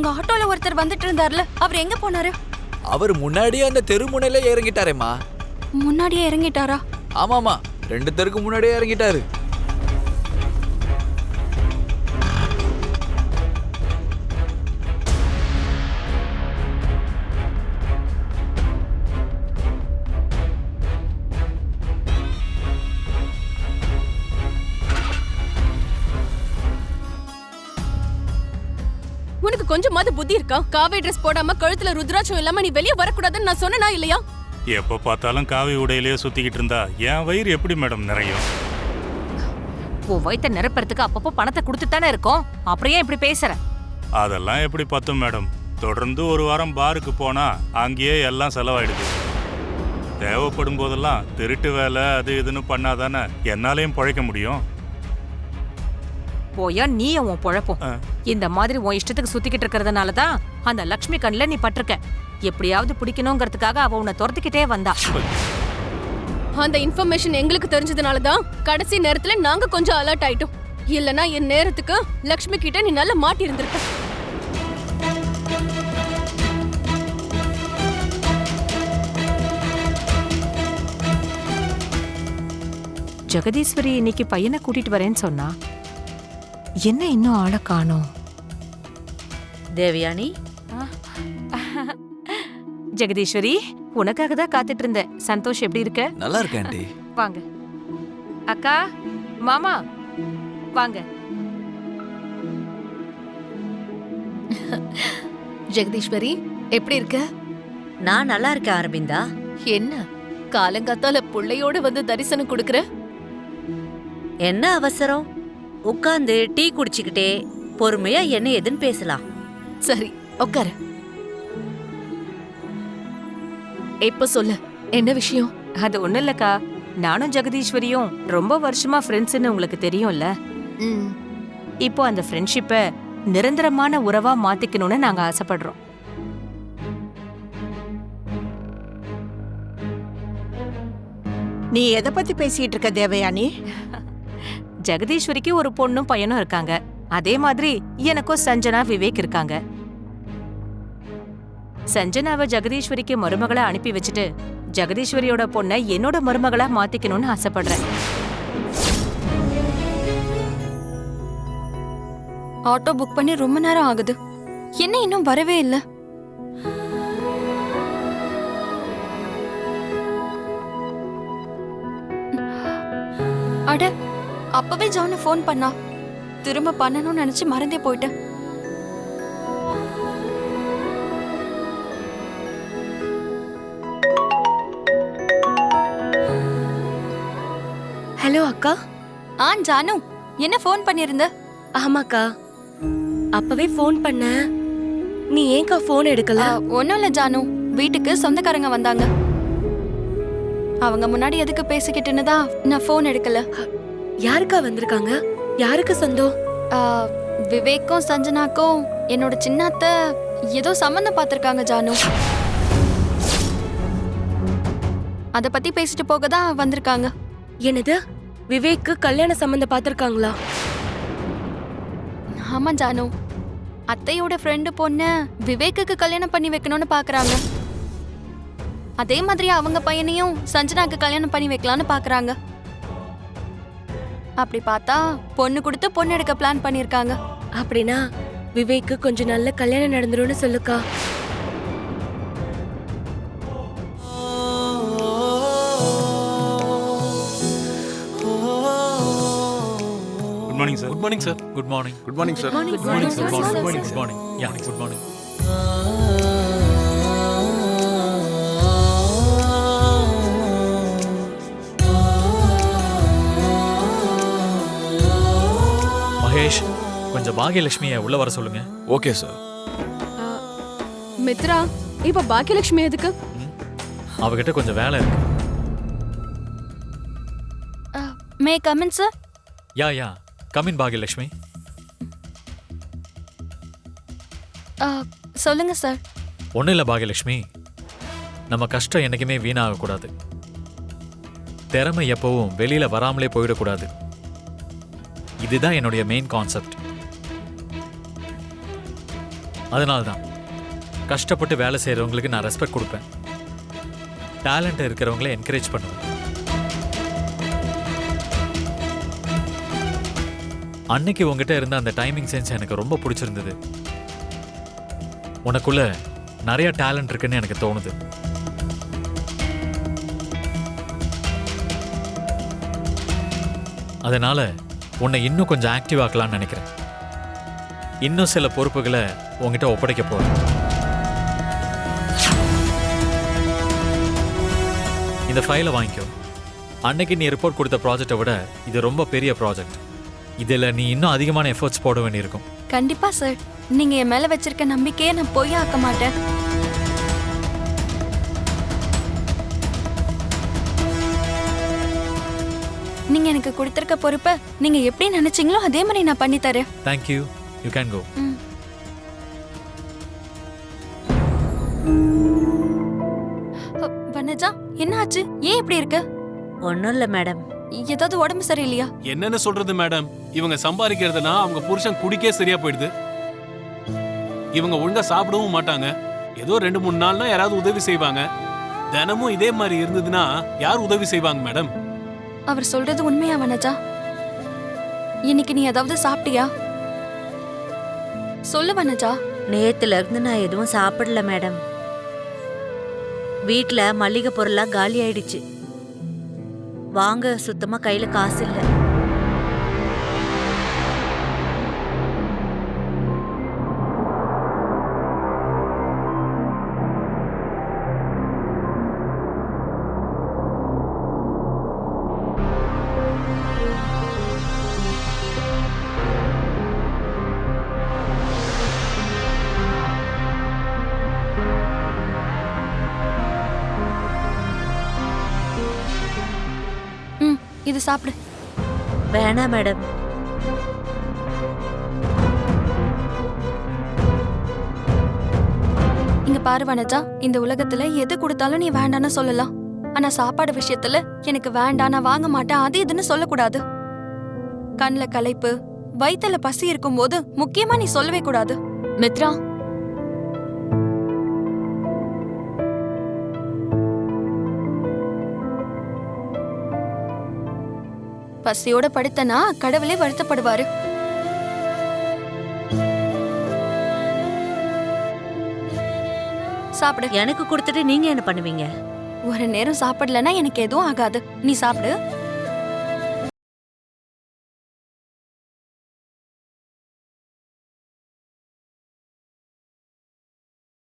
உங்க ஆட்டோல ஒருத்தர் வந்துட்டு இருந்தார்ல, அவர் எங்க போனாரு? அவர் முன்னாடியே அந்த தெரு முனையில இறங்கிட்டாரேம்மா. முன்னாடியே இறங்கிட்டாரா? ஆமாமா, 2 தெருக்கு முன்னாடியே இறங்கிட்டாரு. உனக்கு கொஞ்சமாவது புத்தி இருக்கா? காவி ட்ரெஸ் போடாம கழுத்துல ருத்ராட்சம் இல்லாம நீ வெளியே வரக்கூடாதுன்னு நான் சொன்னனா இல்லையா? எப்ப பார்த்தாலும் காவி உடையிலேயே சுத்திக்கிட்டு இருந்தா என் வயிறு எப்படி மேடம் நிறையும்? உன் வயித்தை நிரப்புறதுக்கு அப்பப்போ பணத்தை கொடுத்துட்டானே இருக்கோம், அப்புறம் ஏன் இப்படி பேசுற? அதெல்லாம் எப்படி பத்தும் மேடம்? தொடர்ந்து ஒரு வாரம் பாருக்கு போனா அங்கேயே எல்லாம் செலவாயிடுது. தேவைப்படும் போதெல்லாம் திருட்டு வேலை அது இதுன்னு பண்ணாதானே என்னாலையும் பழைக்க முடியும். போயா நீ உன் பொழப்போம். இந்த மாதிரி உன் இஷ்டத்துக்கு சுத்திக்கிட்டு இருக்கிறதுனாலதான் அந்த லக்ஷ்மி கண்ணுல நீ பட்டிருக்க. எப்படியாவது பிடிக்கணுங்கிறதுக்காக அவ உன்னை துரத்துக்கிட்டே வந்தா. அந்த இன்ஃபர்மேஷன் எங்களுக்கு தெரிஞ்சதுனாலதான் கடைசி நேரத்துல நாங்க கொஞ்சம் அலர்ட் ஆயிட்டோம். இல்லனா என் நேரத்துக்கு லக்ஷ்மி கிட்ட நீ நல்லா மாட்டி இருந்திருக்க. ஜெகதீஸ்வரி இன்னைக்கு பையனை கூட்டிட்டு வரேன்னு சொன்னா, என்ன இன்னும் ஆளை காணோம்? தேவயானி, ஜெகதீஸ்வரி, உனக்காக தான் காத்துட்டு இருந்தேன். சந்தோஷ் எப்படி இருக்க? நல்லா இருக்கேன் ஆண்டி. வாங்க அக்கா, மாமா வாங்க. ஜெகதீஸ்வரி எப்படி இருக்க? நான் நல்லா இருக்கேன் அரவிந்தா. என்ன காலங்காத்தால புள்ளையோட வந்து தரிசனம் கொடுக்கற? என்ன அவசரம்? உட்கார்ந்து டீ குடிச்சுக்கிட்டே பொறுமையா என்ன ஏதுன்னு பேசலாம். சரி உட்காரு. இப்ப சொல்லு, என்ன விஷயம்? அது ஒண்ணும் இல்லக்கா, நானும் ஜெகதீஸ்வரியும் ரொம்ப வருஷமா ஃப்ரெண்ட்ஸ்னு உங்களுக்கு தெரியும்ல. இப்போ அந்த ஃப்ரெண்ட்ஷிப்பை நிரந்தரமான உறவா மாத்திக்கணும்னு நாங்க ஆசைப்படுறோம். நீ எதை பத்தி பேசிட்டு இருக்க தேவயானி? ஜெகதீஸ்வரிக்கு ஒரு பொண்ணும் பையனும் இருக்காங்க. அதே மாதிரி எனக்கும் சஞ்சனா, விவேக் இருக்காங்க. சஞ்சனாவை ஜெகதீஸ்வரிக்கு மருமகளா அனுப்பி வச்சுட்டு ஜெகதீஸ்வரியோட பொண்ணை என்னோட மருமகளா மாத்திக்கணும்னு ஆசைப்படுறேன். ஆட்டோ புக் பண்ணி ரொம்ப நேரம் ஆகுது, என்ன இன்னும் வரவே இல்ல? அட, அப்பவே ஜானு ஃபோன் பண்ணா. திரும்ப பண்ணணும்னு நினைச்சு மறந்தே போயிட்டேன். ஹலோ அக்கா. ஜானு, என்ன ஃபோன் பண்ணிருந்த? ஆமாக்கா, அப்பவே ஃபோன் பண்ண. நீ ஏன்க்கா ஃபோன் எடுக்கல? ஒன்னும் இல்ல ஜானு, வீட்டுக்கு சொந்தக்காரங்க வந்தாங்க. அவங்க முன்னாடி எதுக்கு பேசிக்கிட்டுன்னு தான் நான் ஃபோன் எடுக்கல. யாருக்கா வந்திருக்காங்க? யாருக்கு சொந்தம்? விவேக்கும் சஞ்சனாக்கும் என்னோட சின்ன அத்தை ஏதோ சம்மந்தம் பார்த்திருக்காங்க ஜானு. அத பத்தி பேசிட்டு போக தான் வந்திருக்காங்க. என்னது, விவேக்கு கல்யாண சம்பந்தம் பார்த்திருக்காங்களா? ஆமா ஜானு, அத்தையோட ஃப்ரெண்டு பொண்ணு விவேக்குக்கு கல்யாணம் பண்ணி வைக்கணும்னு பாக்குறாங்க. அதே மாதிரி அவங்க பையனையும் சஞ்சனாக்கு கல்யாணம் பண்ணி வைக்கலாம்னு பாக்குறாங்க. அப்படி பார்த்தா பொண்ணு கொடுத்து பொண்ணு எடுக்க பிளான் பண்ணிருக்காங்க. அப்படின்னா விவேக்கு கொஞ்சம் நல்ல கல்யாணம் நடந்துரும்னு சொல்லுக்கா. Good morning sir. Good morning sir. Good morning. Good morning sir. Good morning sir. Good morning. Good morning. Yeah, good morning. Mahesh, கொஞ்சம் பாகியலட்சுமியை உள்ள வர சொல்லுங்க. Okay sir. மித்ரா, இப்ப பாக்கியலட்சுமி எதுக்கு? அவகிட்ட கொஞ்சம் வேலை இருக்கு. May come in sir? Yeah come in Bhagyalakshmi. சொல்லுங்க சார். ஒன்றும் இல்லை பாகியலட்சுமி, நம்ம கஷ்டம் என்னைக்குமே வீணாகக்கூடாது. திறமை எப்பவும் வெளியில வராமலே போயிடக்கூடாது. இதுதான் என்னுடைய மெயின் கான்செப்ட். அதனால தான் கஷ்டப்பட்டு வேலை செய்கிறவங்களுக்கு நான் ரெஸ்பெக்ட் கொடுப்பேன். டேலண்ட் இருக்கிறவங்கள என்கரேஜ் பண்ணுவேன். அன்னைக்கு உங்ககிட்ட இருந்த அந்த டைமிங் சென்ஸ் எனக்கு ரொம்ப பிடிச்சிருந்தது. உனக்குள்ள நிறைய டேலண்ட் இருக்குன்னு எனக்கு தோணுது. அதனால உன்னை இன்னும் கொஞ்சம் ஆக்டிவ் ஆக்கலாம்னு நினைக்கிறேன். இன்னும் சில பொறுப்புகளை உங்ககிட்ட ஒப்படைக்க போறேன். இந்த ஃபைலை வாங்கிக்கோ. அன்னைக்கு நீ ரிப்போர்ட் கொடுத்த ப்ராஜெக்டை விட இது ரொம்ப பெரிய ப்ராஜெக்ட். இதில் நீ இன்னும் அதிகமான எஃபர்ட்ஸ் போட வேண்டியிருக்கும். கண்டிப்பா சார். நீங்க என் மேல வச்சிருக்க நம்பிக்கையை நான் பொய்யா ஆக்க மாட்டேன். நீங்க எனக்கு கொடுத்திருக்க பொறுப்பை நீங்க எப்படி நினைச்சீங்களோ அதே மாதிரி நான் பண்ணி தரேன். Thank you. You can go. Vanaja, என்ன ஆச்சு? ஏன் இப்படி இருக்க? ஒன்றும் இல்லை மேடம். ஏதாவது உடம்பு சரியில்லையா? என்னன்னு சொல்றது மேடம், இவங்க சம்பாதிக்கிறதுனா அவங்க புருஷன் குடிக்கே சரியா போயிடுது. இவங்க ஒழுங்கா சாப்பிடவும் மாட்டாங்க. ஏதோ 2-3 நாள்னா யாராவது உதவி செய்வாங்க. தினமும் இதே மாதிரி இருந்ததுன்னா யார் உதவி செய்வாங்க மேடம்? அவர் சொல்றது உண்மையா வனஜா? இன்னைக்கு நீ ஏதாவது சாப்பிட்டியா? சொல்லு வனஜா. நேத்துல இருந்து நான் எதுவும் சாப்பிடல மேடம். வீட்ல மளிகை பொருள்லாம் காலி ஆயிடுச்சு. வாங்க சுத்தமா கையில காசு இல்ல. இது சாப்பிடு. வேணாம் மேடம். இங்க பாரு வனஜா, இந்த உலகத்துல எது கொடுத்தாலும் நீ வேண்டான்னு சொல்லலாம். ஆனா சாப்பாடு விஷயத்துல எனக்கு வேண்டாம், நான் வாங்க மாட்டேன், அது இதுன்னு சொல்லக்கூடாது. கண்ணுல களைப்பு, வயித்துல பசி இருக்கும்போது முக்கியமா நீ சொல்லவே கூடாது. மித்ரா, பசியோட படுத்தனா கடவுளே வருத்தப்படுவாரு. சாப்பிடு. எனக்கு கொடுத்துட்டு நீங்க என்ன பண்ணுவீங்க? ஒரு நேரம் சாப்பிடலன்னா எனக்கு எதுவும் ஆகாது. நீ சாப்பிடு.